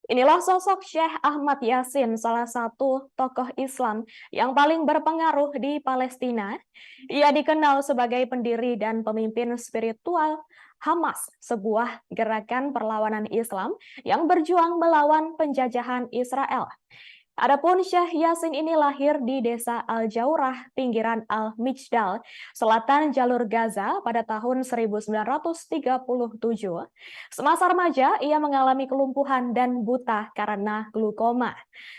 Inilah sosok Syekh Ahmad Yasin, salah satu tokoh Islam yang paling berpengaruh di Palestina. Ia dikenal sebagai pendiri dan pemimpin spiritual Hamas, sebuah gerakan perlawanan Islam yang berjuang melawan penjajahan Israel. Adapun Syekh Yasin ini lahir di desa Al-Jaurah, pinggiran Al-Mijdal, selatan jalur Gaza pada tahun 1937. Semasa remaja, ia mengalami kelumpuhan dan buta karena glukoma.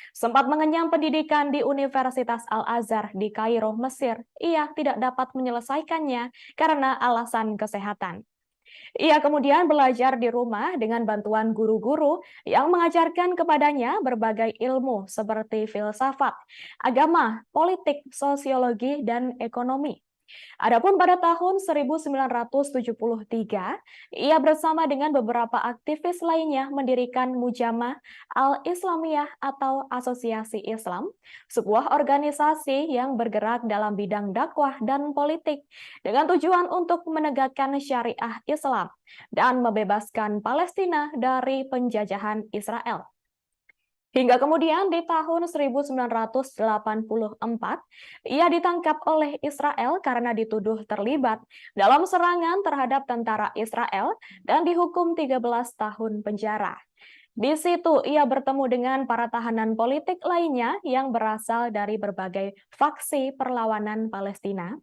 Sempat mengenyam pendidikan di Universitas Al-Azhar di Kairo, Mesir, ia tidak dapat menyelesaikannya karena alasan kesehatan. Ia kemudian belajar di rumah dengan bantuan guru-guru yang mengajarkan kepadanya berbagai ilmu seperti filsafat, agama, politik, sosiologi, dan ekonomi. Adapun pada tahun 1973, ia bersama dengan beberapa aktivis lainnya mendirikan Mujamah Al-Islamiyah atau Asosiasi Islam, sebuah organisasi yang bergerak dalam bidang dakwah dan politik dengan tujuan untuk menegakkan syariah Islam dan membebaskan Palestina dari penjajahan Israel. Hingga kemudian di tahun 1984, ia ditangkap oleh Israel karena dituduh terlibat dalam serangan terhadap tentara Israel dan dihukum 13 tahun penjara. Di situ ia bertemu dengan para tahanan politik lainnya yang berasal dari berbagai faksi perlawanan Palestina.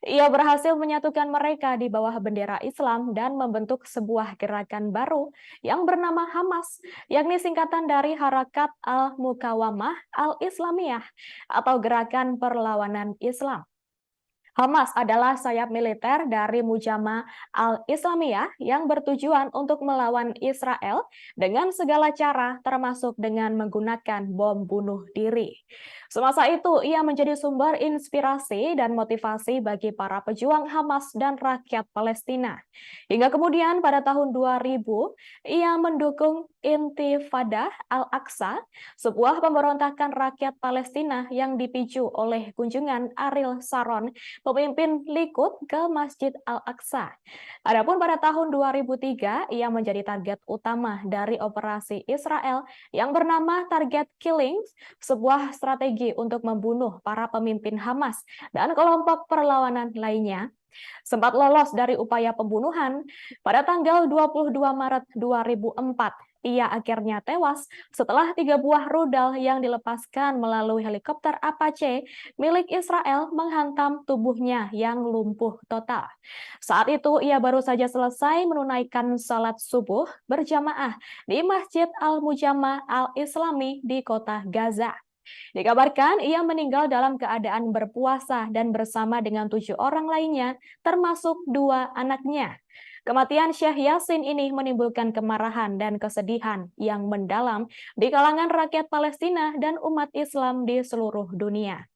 Ia berhasil menyatukan mereka di bawah bendera Islam dan membentuk sebuah gerakan baru yang bernama Hamas, yakni singkatan dari Harakat Al-Mukawamah Al-Islamiyah atau Gerakan Perlawanan Islam. Hamas adalah sayap militer dari Mujamah Al-Islamiyah yang bertujuan untuk melawan Israel dengan segala cara termasuk dengan menggunakan bom bunuh diri. Semasa itu, ia menjadi sumber inspirasi dan motivasi bagi para pejuang Hamas dan rakyat Palestina. Hingga kemudian pada tahun 2000, ia mendukung Intifadah Al-Aqsa, sebuah pemberontakan rakyat Palestina yang dipicu oleh kunjungan Ariel Sharon, pemimpin Likud, ke Masjid Al-Aqsa. Adapun pada tahun 2003, ia menjadi target utama dari operasi Israel yang bernama Target Killing, sebuah strategi untuk membunuh para pemimpin Hamas dan kelompok perlawanan lainnya. Sempat lolos dari upaya pembunuhan, pada tanggal 22 Maret 2004, ia akhirnya tewas setelah 3 buah rudal yang dilepaskan melalui helikopter Apache milik Israel menghantam tubuhnya yang lumpuh total. Saat itu ia baru saja selesai menunaikan salat subuh berjamaah di Masjid Al-Mujamah Al-Islami di kota Gaza. Dikabarkan ia meninggal dalam keadaan berpuasa dan bersama dengan 7 orang lainnya, termasuk 2 anaknya. Kematian Syekh Yasin ini menimbulkan kemarahan dan kesedihan yang mendalam di kalangan rakyat Palestina dan umat Islam di seluruh dunia.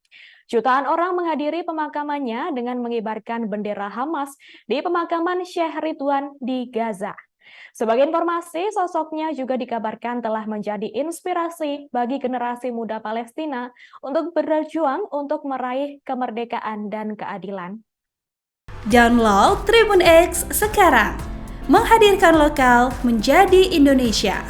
Jutaan orang menghadiri pemakamannya dengan mengibarkan bendera Hamas di pemakaman Syekh Ridwan di Gaza. Sebagai informasi, sosoknya juga dikabarkan telah menjadi inspirasi bagi generasi muda Palestina untuk berjuang untuk meraih kemerdekaan dan keadilan. Download Tribun X sekarang, menghadirkan lokal menjadi Indonesia.